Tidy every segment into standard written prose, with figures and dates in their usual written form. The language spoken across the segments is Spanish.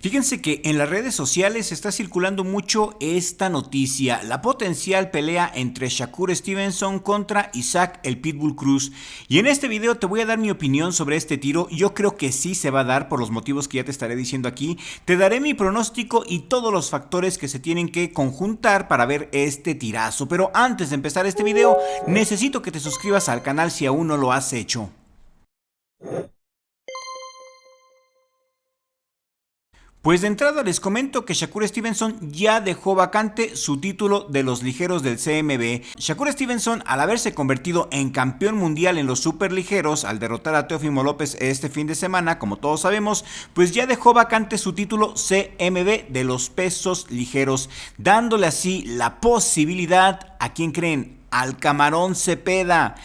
Fíjense que en las redes sociales está circulando mucho esta noticia, la potencial pelea entre Shakur Stevenson contra Isaac el Pitbull Cruz. Y en este video te voy a dar mi opinión sobre este tiro. Yo creo que sí se va a dar por los motivos que ya te estaré diciendo aquí. Te daré mi pronóstico y todos los factores que se tienen que conjuntar para ver este tirazo. Pero antes de empezar este video, necesito que te suscribas al canal si aún no lo has hecho. Pues de entrada les comento que Shakur Stevenson ya dejó vacante su título de los ligeros del CMB. Shakur Stevenson, al haberse convertido en campeón mundial en los superligeros al derrotar a Teófimo López este fin de semana, como todos sabemos, pues ya dejó vacante su título CMB de los pesos ligeros, dándole así la posibilidad, ¿a quién creen? Al Camarón Cepeda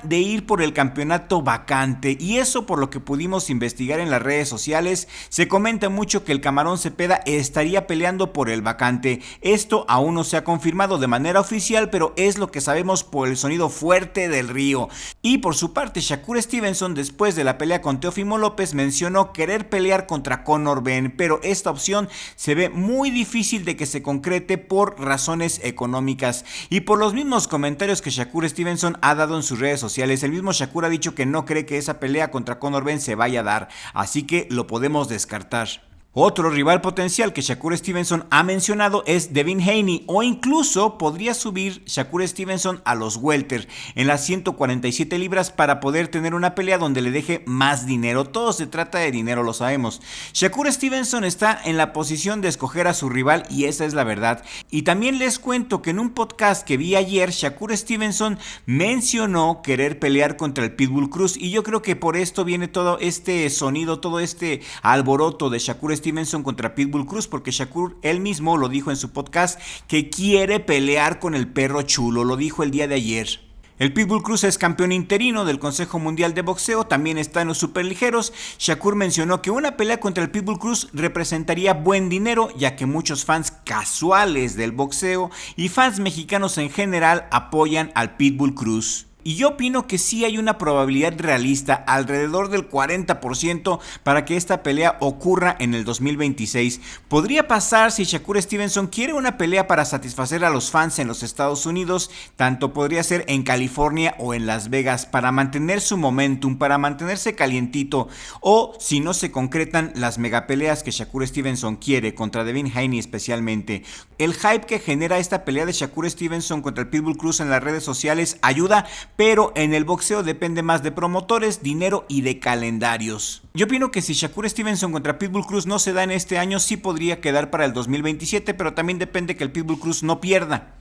de ir por el campeonato vacante, y eso por lo que pudimos investigar en las redes sociales. Se comenta mucho que el Camarón Cepeda estaría peleando por el vacante. Esto aún no se ha confirmado de manera oficial, pero es lo que sabemos por el sonido fuerte del río. Y por su parte, Shakur Stevenson, después de la pelea con Teófimo López, mencionó querer pelear contra Conor Benn, pero esta opción se ve muy difícil de que se concrete por razones económicas. Y por los mismos comentarios que Shakur Stevenson ha dado en sus redes sociales, el mismo Shakur ha dicho que no cree que esa pelea contra Conor Benn se vaya a dar, así que lo podemos descartar. Otro rival potencial que Shakur Stevenson ha mencionado es Devin Haney, o incluso podría subir Shakur Stevenson a los welter en las 147 libras para poder tener una pelea donde le deje más dinero. Todo se trata de dinero, lo sabemos. Shakur Stevenson está en la posición de escoger a su rival, y esa es la verdad. Y también les cuento que en un podcast que vi ayer, Shakur Stevenson mencionó querer pelear contra el Pitbull Cruz, y yo creo que por esto viene todo este sonido, todo este alboroto de Shakur Stevenson contra Pitbull Cruz, porque Shakur él mismo lo dijo en su podcast que quiere pelear con el perro chulo, lo dijo el día de ayer. El Pitbull Cruz es campeón interino del Consejo Mundial de Boxeo, también está en los superligeros. Shakur mencionó que una pelea contra el Pitbull Cruz representaría buen dinero, ya que muchos fans casuales del boxeo y fans mexicanos en general apoyan al Pitbull Cruz. Y yo opino que sí hay una probabilidad realista, alrededor del 40%, para que esta pelea ocurra en el 2026. Podría pasar si Shakur Stevenson quiere una pelea para satisfacer a los fans en los Estados Unidos, tanto podría ser en California o en Las Vegas, para mantener su momentum, para mantenerse calientito, o si no se concretan las megapeleas que Shakur Stevenson quiere, contra Devin Haney especialmente. El hype que genera esta pelea de Shakur Stevenson contra el Pitbull Cruz en las redes sociales ayuda, pero en el boxeo depende más de promotores, dinero y de calendarios. Yo opino que si Shakur Stevenson contra Pitbull Cruz no se da en este año, sí podría quedar para el 2027, pero también depende que el Pitbull Cruz no pierda.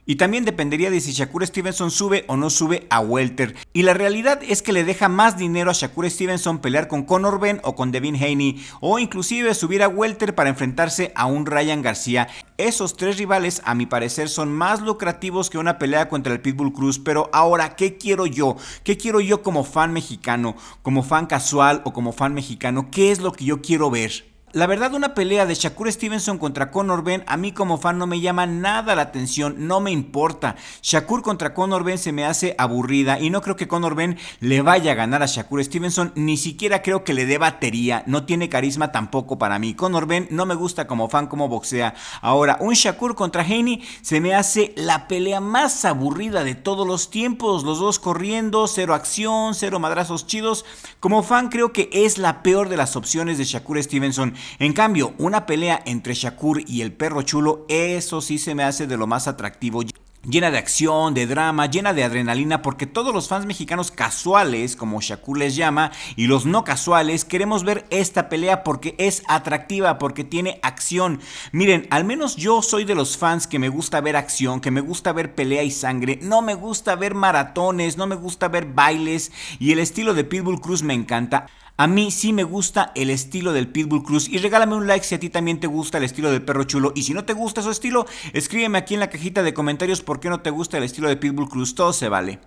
Y también dependería de si Shakur Stevenson sube o no sube a welter. Y la realidad es que le deja más dinero a Shakur Stevenson pelear con Conor Benn o con Devin Haney, o inclusive subir a welter para enfrentarse a un Ryan García. Esos tres rivales, a mi parecer, son más lucrativos que una pelea contra el Pitbull Cruz. Pero ahora, ¿qué quiero yo? ¿Qué quiero yo como fan mexicano? Como fan casual o como fan mexicano, ¿qué es lo que yo quiero ver? La verdad, una pelea de Shakur Stevenson contra Conor Benn a mí como fan no me llama nada la atención, no me importa. Shakur contra Conor Benn se me hace aburrida y no creo que Conor Benn le vaya a ganar a Shakur Stevenson, ni siquiera creo que le dé batería, no tiene carisma tampoco para mí. Conor Benn no me gusta como fan como boxea. Ahora, un Shakur contra Haney se me hace la pelea más aburrida de todos los tiempos, los dos corriendo, cero acción, cero madrazos chidos. Como fan creo que es la peor de las opciones de Shakur Stevenson. En cambio, una pelea entre Shakur y el perro chulo, eso sí se me hace de lo más atractivo. Llena de acción, de drama, llena de adrenalina, porque todos los fans mexicanos casuales, como Shakur les llama, y los no casuales, queremos ver esta pelea porque es atractiva, porque tiene acción. Miren, al menos yo soy de los fans que me gusta ver acción, que me gusta ver pelea y sangre, no me gusta ver maratones, no me gusta ver bailes, y el estilo de Pitbull Cruz me encanta. A mí sí me gusta el estilo del Pitbull Cruz, y regálame un like si a ti también te gusta el estilo del perro chulo, y si no te gusta su estilo, escríbeme aquí en la cajita de comentarios por qué no te gusta el estilo de Pitbull Cruz, todo se vale.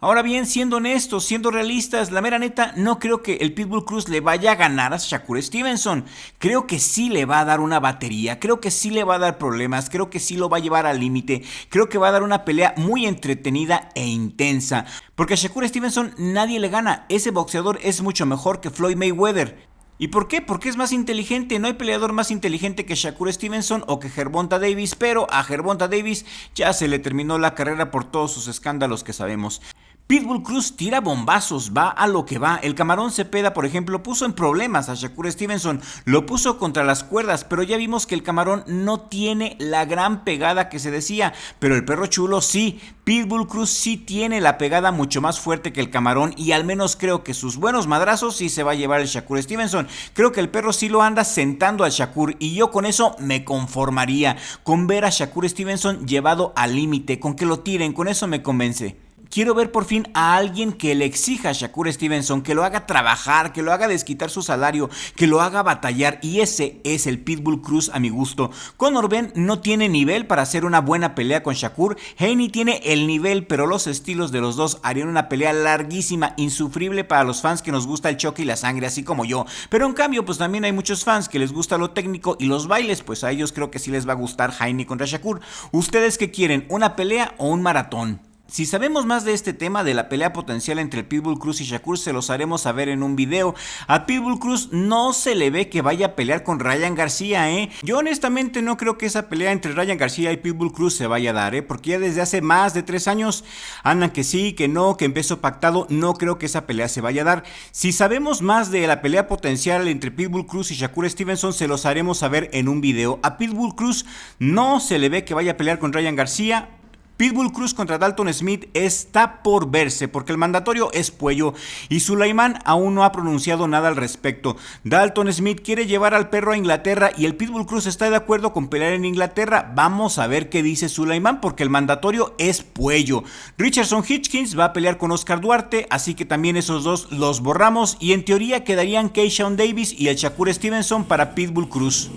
Ahora bien, siendo honestos, siendo realistas, la mera neta, no creo que el Pitbull Cruz le vaya a ganar a Shakur Stevenson. Creo que sí le va a dar una batería, creo que sí le va a dar problemas, creo que sí lo va a llevar al límite, creo que va a dar una pelea muy entretenida e intensa. Porque a Shakur Stevenson nadie le gana, ese boxeador es mucho mejor que Floyd Mayweather. ¿Y por qué? Porque es más inteligente. No hay peleador más inteligente que Shakur Stevenson o que Gervonta Davis, pero a Gervonta Davis ya se le terminó la carrera por todos sus escándalos que sabemos. Pitbull Cruz tira bombazos, va a lo que va. El Camarón Cepeda, por ejemplo, puso en problemas a Shakur Stevenson, lo puso contra las cuerdas, pero ya vimos que el Camarón no tiene la gran pegada que se decía, pero el Perro Chulo sí. Pitbull Cruz sí tiene la pegada mucho más fuerte que el Camarón y al menos creo que sus buenos madrazos sí se va a llevar el Shakur Stevenson. Creo que el Perro sí lo anda sentando al Shakur y yo con eso me conformaría, con ver a Shakur Stevenson llevado al límite, con que lo tiren, con eso me convence. Quiero ver por fin a alguien que le exija a Shakur Stevenson, que lo haga trabajar, que lo haga desquitar su salario, que lo haga batallar, y ese es el Pitbull Cruz a mi gusto. Conor Benn no tiene nivel para hacer una buena pelea con Shakur, Haney tiene el nivel, pero los estilos de los dos harían una pelea larguísima, insufrible para los fans que nos gusta el choque y la sangre, así como yo. Pero en cambio, pues también hay muchos fans que les gusta lo técnico y los bailes, pues a ellos creo que sí les va a gustar Haney contra Shakur. ¿Ustedes qué quieren? ¿Una pelea o un maratón? Si sabemos más de este tema de la pelea potencial entre el Pitbull Cruz y Shakur, se los haremos saber en un video. A Pitbull Cruz no se le ve que vaya a pelear con Ryan García, Yo honestamente no creo que esa pelea entre Ryan García y Pitbull Cruz se vaya a dar, porque ya desde hace más de 3 años andan que sí, que no, que en peso pactado. No creo que esa pelea se vaya a dar. Si sabemos más de la pelea potencial entre Pitbull Cruz y Shakur Stevenson, se los haremos saber en un video. A Pitbull Cruz no se le ve que vaya a pelear con Ryan García. Pitbull Cruz contra Dalton Smith está por verse porque el mandatorio es Puello y Sulaimán aún no ha pronunciado nada al respecto. Dalton Smith quiere llevar al perro a Inglaterra y el Pitbull Cruz está de acuerdo con pelear en Inglaterra. Vamos a ver qué dice Sulaimán porque el mandatorio es Puello. Richardson Hitchkins va a pelear con Oscar Duarte, así que también esos dos los borramos y en teoría quedarían Keyshawn Davis y el Shakur Stevenson para Pitbull Cruz.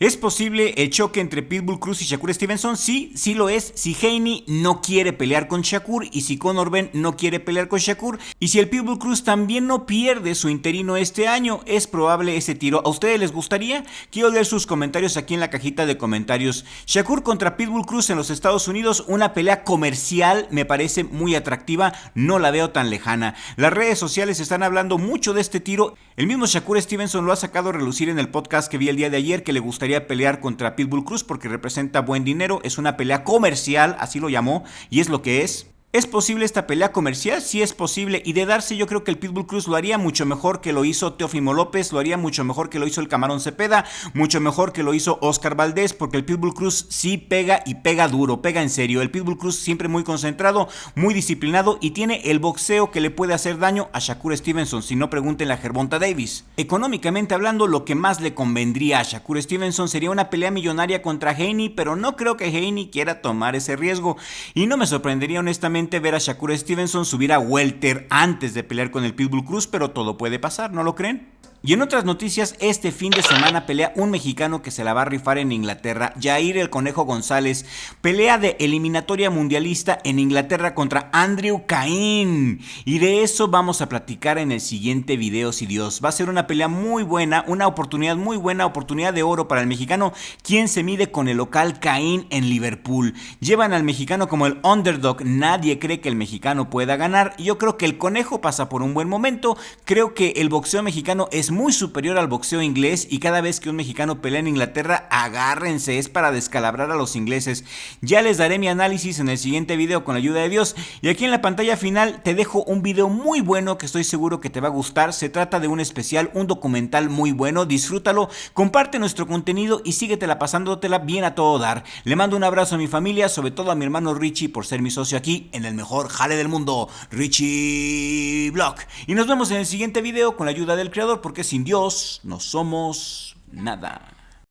¿Es posible el choque entre Pitbull Cruz y Shakur Stevenson? Sí, sí lo es. Si Haney no quiere pelear con Shakur y si Conor Benn no quiere pelear con Shakur y si el Pitbull Cruz también no pierde su interino este año, es probable ese tiro. ¿A ustedes les gustaría? Quiero leer sus comentarios aquí en la cajita de comentarios. Shakur contra Pitbull Cruz en los Estados Unidos, una pelea comercial, me parece muy atractiva, no la veo tan lejana. Las redes sociales están hablando mucho de este tiro. El mismo Shakur Stevenson lo ha sacado a relucir en el podcast que vi el día de ayer, que le gustaría pelear contra Pitbull Cruz porque representa buen dinero, es una pelea comercial, así lo llamó, y es lo que es. ¿Es posible esta pelea comercial? Sí es posible, y de darse yo creo que el Pitbull Cruz lo haría mucho mejor que lo hizo Teófimo López, lo haría mucho mejor que lo hizo el Camarón Cepeda, mucho mejor que lo hizo Oscar Valdés, porque el Pitbull Cruz sí pega y pega duro, pega en serio. El Pitbull Cruz siempre muy concentrado, muy disciplinado y tiene el boxeo que le puede hacer daño a Shakur Stevenson, si no pregúntenle a Gervonta Davis. Económicamente hablando, lo que más le convendría a Shakur Stevenson sería una pelea millonaria contra Haney, pero no creo que Haney quiera tomar ese riesgo y no me sorprendería honestamente ver a Shakur Stevenson subir a welter antes de pelear con el Pitbull Cruz, pero todo puede pasar, ¿no lo creen? Y en otras noticias, este fin de semana pelea un mexicano que se la va a rifar en Inglaterra, Jair el Conejo González, pelea de eliminatoria mundialista en Inglaterra contra Andrew Cain, y de eso vamos a platicar en el siguiente video si Dios. Va a ser una pelea muy buena, una oportunidad muy buena, oportunidad de oro para el mexicano, quien se mide con el local Cain en Liverpool. Llevan al mexicano como el underdog, nadie cree que el mexicano pueda ganar, y yo creo que el Conejo pasa por un buen momento. Creo que el boxeo mexicano es muy superior al boxeo inglés y cada vez que un mexicano pelea en Inglaterra, agárrense, es para descalabrar a los ingleses. Ya les daré mi análisis en el siguiente video con la ayuda de Dios, y aquí en la pantalla final te dejo un video muy bueno que estoy seguro que te va a gustar. Se trata de un especial, un documental muy bueno, disfrútalo, comparte nuestro contenido y síguetela pasándotela bien a todo dar. Le mando un abrazo a mi familia, sobre todo a mi hermano Richie por ser mi socio aquí en el mejor jale del mundo, Richie Vlog, y nos vemos en el siguiente video con la ayuda del creador, porque sin Dios no somos nada.